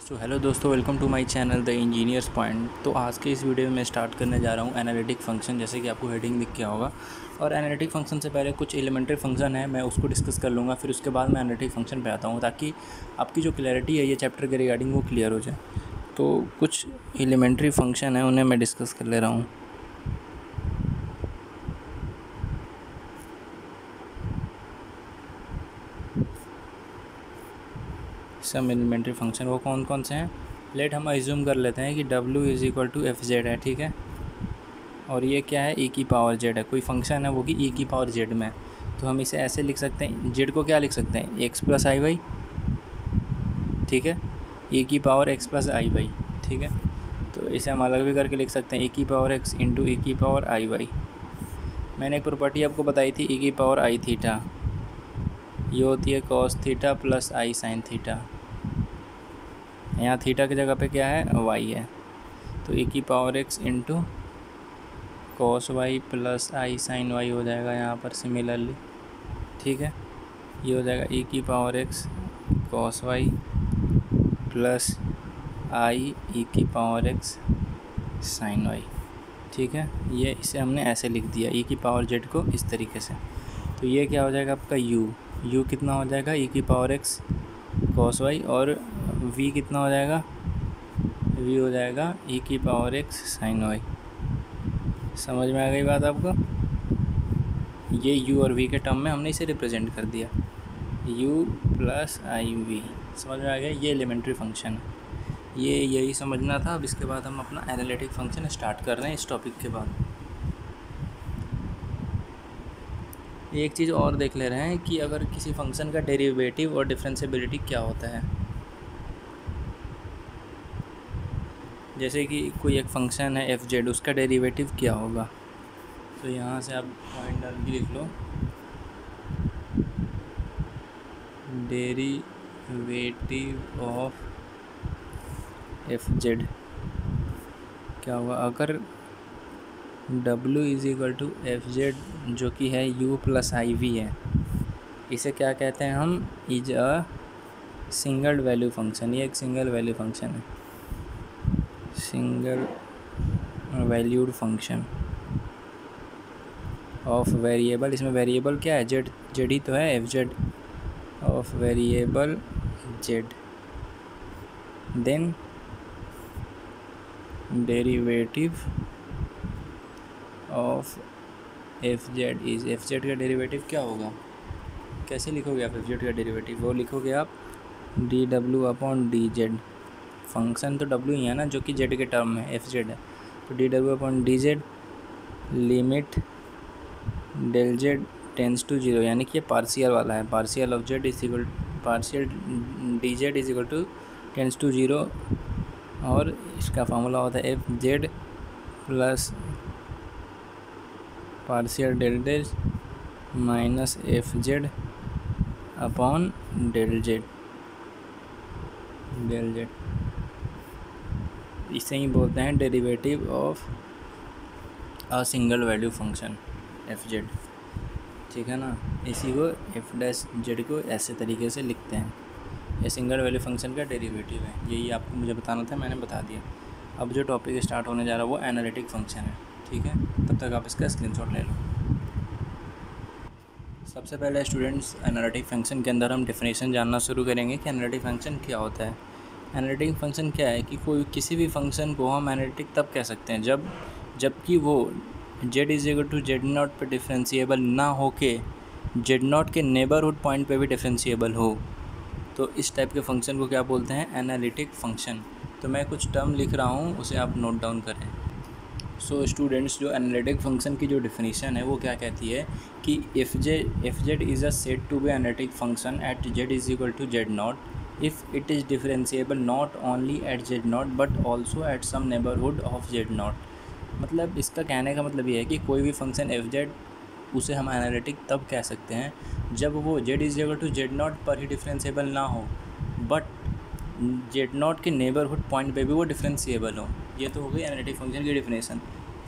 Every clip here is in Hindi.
सो हेलो दोस्तों, welcome to my channel the engineers point. तो आज के इस वीडियो में मैं स्टार्ट करने जा रहा हूँ एनालिटिक फंक्शन। जैसे कि आपको हेडिंग दिख गया होगा। और एनालिटिक फंक्शन से पहले कुछ एलिमेंट्री फंक्शन है, मैं उसको डिस्कस कर लूँगा। फिर उसके बाद मैं एनालिटिक फंक्शन पे आता हूँ, ताकि आपकी जो क्लैरिटी है ये चैप्टर के रिगार्डिंग वो क्लियर हो जाए। तो कुछ एलिमेंट्री फंक्शन है, उन्हें मैं डिस्कस कर ले रहा हूँ। सम एलिमेंट्री फंक्शन वो कौन कौन से हैं? लेट हम एज्यूम कर लेते हैं कि W is equal to f z है, ठीक है। और ये क्या है? e की पावर z है। कोई फंक्शन है वो कि e की पावर z में। तो हम इसे ऐसे लिख सकते हैं, z को क्या लिख सकते हैं? x प्लस आई वाई, ठीक है। e की पावर x प्लस आई वाई, ठीक है। तो इसे हम अलग भी करके लिख सकते हैं, e की पावर x इंटू e की पावर आई वाई। मैंने एक प्रॉपर्टी आपको बताई थी, e की पावर आई थीटा, ये होती है cos theta plus i sine theta. यहाँ थीटा की जगह पे क्या है? y है। तो e की power x into cos y plus i sine y हो जाएगा यहाँ पर सिमिलरली, ठीक है। ये हो जाएगा e की power x cos y plus i e की पावर x साइन y, ठीक है। ये इसे हमने ऐसे लिख दिया, e की पावर z को इस तरीके से। तो ये क्या हो जाएगा आपका u कितना हो जाएगा? e की पावर x cos y, और v कितना हो जाएगा? v हो जाएगा e की पावर x साइन y। समझ में आ गई बात आपको? ये u और v के टर्म में हमने इसे रिप्रेजेंट कर दिया, u प्लस आई वी। समझ में आ गया? ये एलिमेंट्री फंक्शन है, ये यही समझना था। अब इसके बाद हम अपना एनालिटिक फंक्शन स्टार्ट कर रहे हैं इस टॉपिक के बाद। एक चीज़ और देख ले रहे हैं कि अगर किसी फंक्शन का डेरिवेटिव और डिफरेंशिएबिलिटी क्या होता है। जैसे कि कोई एक फंक्शन है एफ जेड, उसका डेरिवेटिव क्या होगा। तो यहाँ से आप पॉइंट डाल के लिख लो, डेरिवेटिव ऑफ एफ जेड क्या होगा? अगर W is equal to f z, जो कि है u प्लस आई वी है, इसे क्या कहते हैं हम? Is a single value function. ये एक सिंगल वैल्यू फंक्शन है, single valued function of variable. इसमें वेरिएबल क्या है? जेड ही तो है, f z of variable z. Then derivative of f z is, f z का डेरिवेटिव क्या होगा? कैसे लिखोगे आप एफ जेड का डेरिवेटिव? वो लिखोगे आप डी डब्ल्यू अपॉन डी जेड। फंक्शन तो डब्ल्यू ही है ना, जो कि जेड के टर्म में एफ जेड है। तो डी डब्ल्यू upon d z limit del z tends to zero, यानी कि ये पार्शियल वाला है। Partial of z is equal, partial d z is equal to tends to zero, और इसका फार्मूला होता है f z plus partial del z minus f z upon del z. इसे ही बोलते हैं derivative of a single value function f z, ठीक है ना। इसी को एफ डैश जेड को ऐसे तरीके से लिखते हैं। ये सिंगल वैल्यू फंक्शन का डेरिवेटिव है, यही आपको मुझे बताना था, मैंने बता दिया। अब जो टॉपिक स्टार्ट होने जा रहा है वो एनालिटिक फंक्शन है, ठीक है। तब तक आप इसका स्क्रीनशॉट ले लो। सबसे पहले स्टूडेंट्स, एनालिटिक फंक्शन के अंदर हम डेफिनेशन जानना शुरू करेंगे कि एनालिटिक फंक्शन क्या होता है। एनालिटिक फंक्शन क्या है कि कोई किसी भी फंक्शन को हम एनालिटिक तब कह सकते हैं जबकि वो z is equal to z not पर डिफरेंशिएबल ना हो के जेड नॉट के नेबरहुड पॉइंट पे भी डिफरेंशिएबल हो। तो इस टाइप के फंक्शन को क्या बोलते हैं? Analytic function. तो मैं कुछ टर्म लिख रहा हूँ, उसे आप नोट डाउन करें। सो स्टूडेंट्स, जो एनालिटिक फंक्शन की जो डिफिनीशन है वो क्या कहती है कि f z is a set to be analytic function at z is equal to z not if it is differentiable not only at z not but also at some neighbourhood of z not. मतलब इसका कहने का मतलब ये है कि कोई भी फंक्शन एफ जेड, उसे हम एनालिटिक तब कह सकते हैं जब वो z is equal to z not पर ही डिफरेंशिएबल ना हो, बट जेड नॉट के नेबरहुड पॉइंट पे भी वो डिफरेंशिएबल हो। ये तो हो गई एनालिटिक फंक्शन की डिफिनेशन।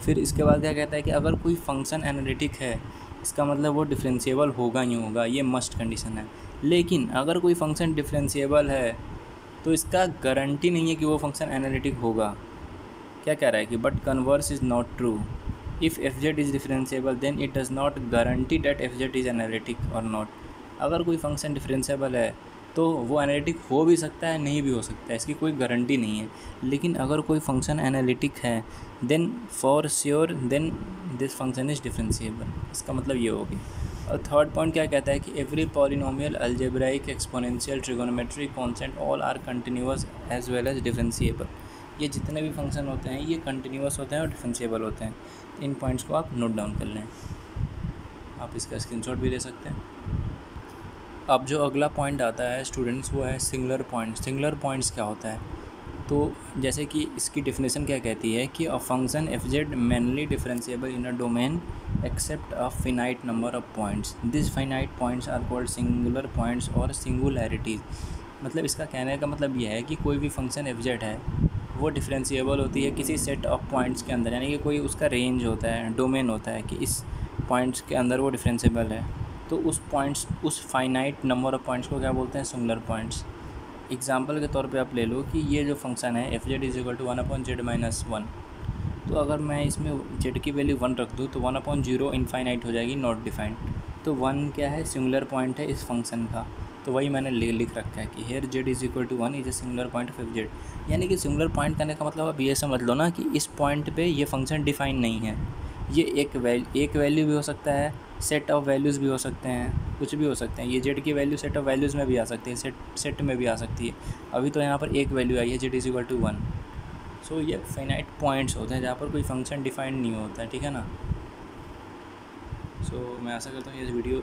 फिर इसके बाद क्या कहता है कि अगर कोई फंक्शन एनालिटिक है, इसका मतलब वो डिफरेंशिएबल होगा ही होगा, ये मस्ट कंडीशन है। लेकिन अगर कोई फंक्शन डिफरेंशिएबल है तो इसका गारंटी नहीं है कि वो फंक्शन एनालिटिक होगा। क्या कह रहा है कि but converse is not true, if f z is differentiable then it does not guarantee that f z is analytic और नॉट। अगर कोई फंक्शन डिफरेंशिएबल है तो वो एनालिटिक हो भी सकता है, नहीं भी हो सकता है, इसकी कोई गारंटी नहीं है। लेकिन अगर कोई फंक्शन एनालिटिक है then for sure then this function is differentiable, इसका मतलब ये होगी। और थर्ड पॉइंट क्या कहता है कि every polynomial, algebraic, exponential, trigonometric constant all are continuous as well as differentiable. ये जितने भी फंक्शन होते हैं ये कंटिन्यूअस होते हैं और डिफरेंशिएबल होते हैं। इन पॉइंट्स को आप नोट डाउन कर लें, आप इसका स्क्रीनशॉट भी ले सकते हैं। अब जो अगला पॉइंट आता है स्टूडेंट्स वो है सिंगुलर पॉइंट। सिंगुलर पॉइंट्स क्या होता है, तो जैसे कि इसकी डेफिनेशन क्या कहती है कि a function f z mainly differentiable in a domain except a finite number of points, this finite points are called singular points और सिंगुलैरिटीज़। मतलब इसका कहने का मतलब यह है कि कोई भी फंक्शन एफ जेड है वो डिफरेंशिएबल होती है किसी सेट ऑफ पॉइंट्स के अंदर, यानी कि कोई उसका रेंज होता है, डोमेन होता है कि इस पॉइंट्स के अंदर वो डिफरेंशिएबल है। तो उस पॉइंट्स, उस फाइनाइट नंबर ऑफ पॉइंट्स को क्या बोलते हैं, सिंगुलर पॉइंट्स। एग्जाम्पल के तौर पे आप ले लो कि ये जो फंक्शन है f z is equal to 1/z-1, तो अगर मैं इसमें z की वैल्यू 1 रख दूँ तो 1/0 इनफाइनाइट हो जाएगी, नॉट डिफाइंड। तो 1 क्या है, सिंगुलर पॉइंट है इस फंक्शन का, तो वही मैंने लिख रखा है कि here z is equal to 1 is a singular point of f z. यानी कि सिंगुलर पॉइंट करने का मतलब आप ये समझ लो ना कि इस पॉइंट पे ये फंक्शन डिफाइन नहीं है, ये एक वैल्यू भी हो सकता है, सेट ऑफ वैल्यूज़ भी हो सकते हैं, कुछ भी हो सकते हैं। ये जेड की वैल्यू सेट ऑफ वैल्यूज़ में भी आ सकती है, सेट में भी आ सकती है। अभी तो यहाँ पर एक वैल्यू आई है जेड इज इक्वल टू 1। सो ये फाइनाइट पॉइंट्स होते हैं जहाँ पर कोई फंक्शन डिफाइंड नहीं होता है, ठीक है ना। सो मैं आशा करता हूँ ये वीडियो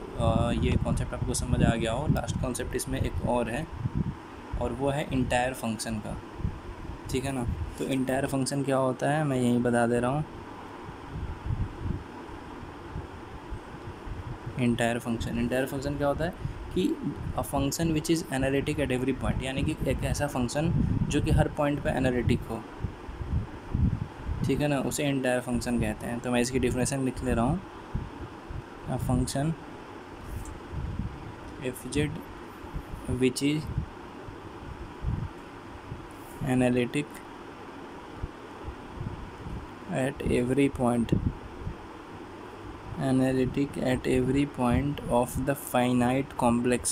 ये कॉन्सेप्ट आपको समझ आ गया हो। लास्ट कॉन्सेप्ट इसमें एक और है, और वो है इंटायर फंक्शन का, ठीक है ना। तो इंटायर फंक्शन क्या होता है मैं यहीं बता दे रहा हूँ। इंटायर फंक्शन क्या होता है कि a function which is analytic at every point, यानी कि एक ऐसा फंक्शन जो कि हर पॉइंट पे एनालिटिक हो, ठीक है ना, उसे इंटायर फंक्शन कहते हैं। तो मैं इसकी डेफिनेशन लिख ले रहा हूँ। अ function f Z which is analytic at every point, analytic at every point of the finite complex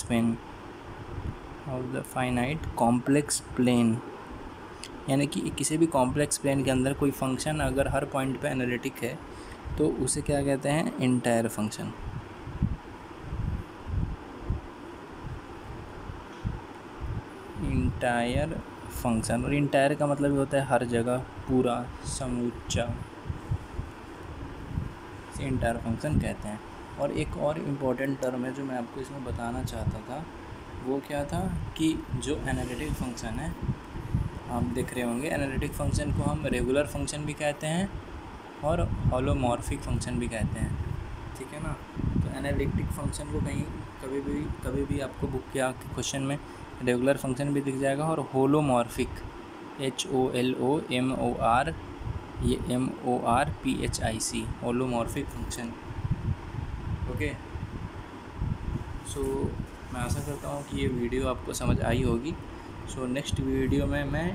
plane, यानी कि किसी भी कॉम्प्लेक्स प्लेन के अंदर कोई फंक्शन अगर हर पॉइंट पे एनालिटिक है तो उसे क्या कहते हैं, इंटायर फंक्शन। इंटायर फंक्शन, और इंटायर का मतलब होता है हर जगह, पूरा, समूचा, इंटायर फंक्शन कहते हैं। और एक और इम्पॉर्टेंट टर्म है जो मैं आपको इसमें बताना चाहता था, वो क्या था कि जो एनालिटिक फंक्शन है, आप देख रहे होंगे एनालिटिक फंक्शन को हम रेगुलर फंक्शन भी कहते हैं और होलोमॉर्फिक फंक्शन भी कहते हैं, ठीक है ना। तो एनालिटिक फंक्शन को कहीं कभी भी आपको बुक या क्वेश्चन में रेगुलर फंक्शन भी दिख जाएगा, और होलोमॉर्फिक HOLOMOR ये MORPHIC होलोमॉर्फिक फंक्शन, ओके। सो मैं आशा करता हूँ कि ये वीडियो आपको समझ आई होगी। सो नेक्स्ट वीडियो में मैं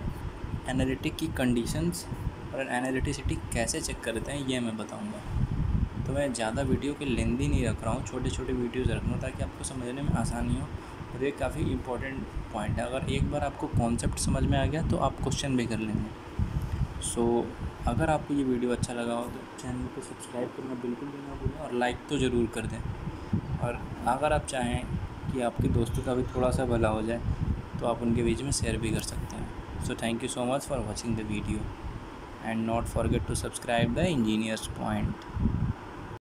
एनालिटिक की कंडीशंस और एनालिटिसिटी कैसे चेक करते हैं ये मैं बताऊँगा। तो मैं ज़्यादा वीडियो के लेंदी नहीं रख रहा हूँ, छोटे छोटे वीडियोज़ रख रहा हूँ ताकि आपको समझने में आसानी हो। और ये काफ़ी इंपॉर्टेंट पॉइंट है, अगर एक बार आपको कॉन्सेप्ट समझ में आ गया तो आप क्वेश्चन भी कर लेंगे। सो अगर आपको ये वीडियो अच्छा लगा हो तो चैनल को सब्सक्राइब करना बिल्कुल भी ना भूलें, और लाइक तो ज़रूर कर दें। और अगर आप चाहें कि आपके दोस्तों का भी थोड़ा सा भला हो जाए तो आप उनके बीच में शेयर भी कर सकते हैं। So thank you so much for watching the video and not forget to subscribe the engineers point.